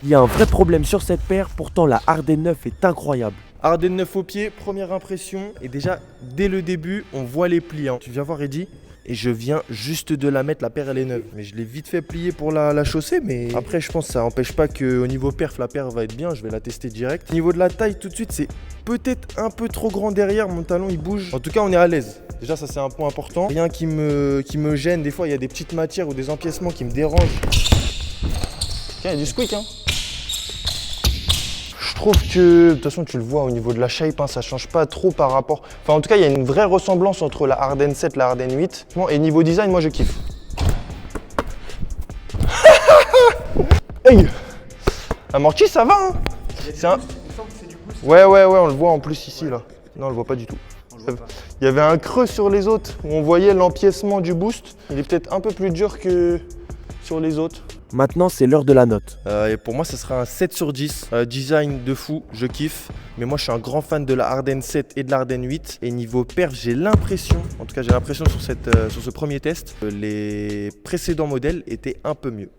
Il y a un vrai problème sur cette paire, pourtant la Ardenne 9 est incroyable. Ardenne 9 au pied, première impression. Et déjà, dès le début, on voit les plis. Tu viens voir Eddy? Et je viens juste de la mettre, la paire elle est neuve. Mais je l'ai vite fait plier pour la chausser. Mais après, je pense que ça n'empêche pas qu'au niveau perf, la paire va être bien. Je vais la tester direct. Au niveau de la taille, tout de suite, c'est peut-être un peu trop grand derrière. Mon talon, il bouge. En tout cas, on est à l'aise. Déjà, ça, c'est un point important. Rien qui me gêne. Des fois, il y a des petites matières ou des empiècements qui me dérangent. Tiens, il y a du squeak, hein. Je trouve que, de toute façon, tu le vois au niveau de la shape, hein, ça change pas trop par rapport. Enfin, en tout cas, il y a une vraie ressemblance entre la Ardenne 7 et la Ardenne 8. Et niveau design, moi, je kiffe. Hey, amorti, ça va, hein. C'est un... Ouais, on le voit en plus ici, là. Non, on le voit pas du tout. Il y avait un creux sur les autres où on voyait l'empiècement du boost. Il est peut-être un peu plus dur que sur les autres. Maintenant, c'est l'heure de la note. Et pour moi, ce sera un 7 sur 10. Design de fou, je kiffe. Mais moi, je suis un grand fan de la Ardenne 7 et de la Ardenne 8. Et niveau perf, j'ai l'impression, en tout cas, j'ai l'impression sur ce premier test, que les précédents modèles étaient un peu mieux.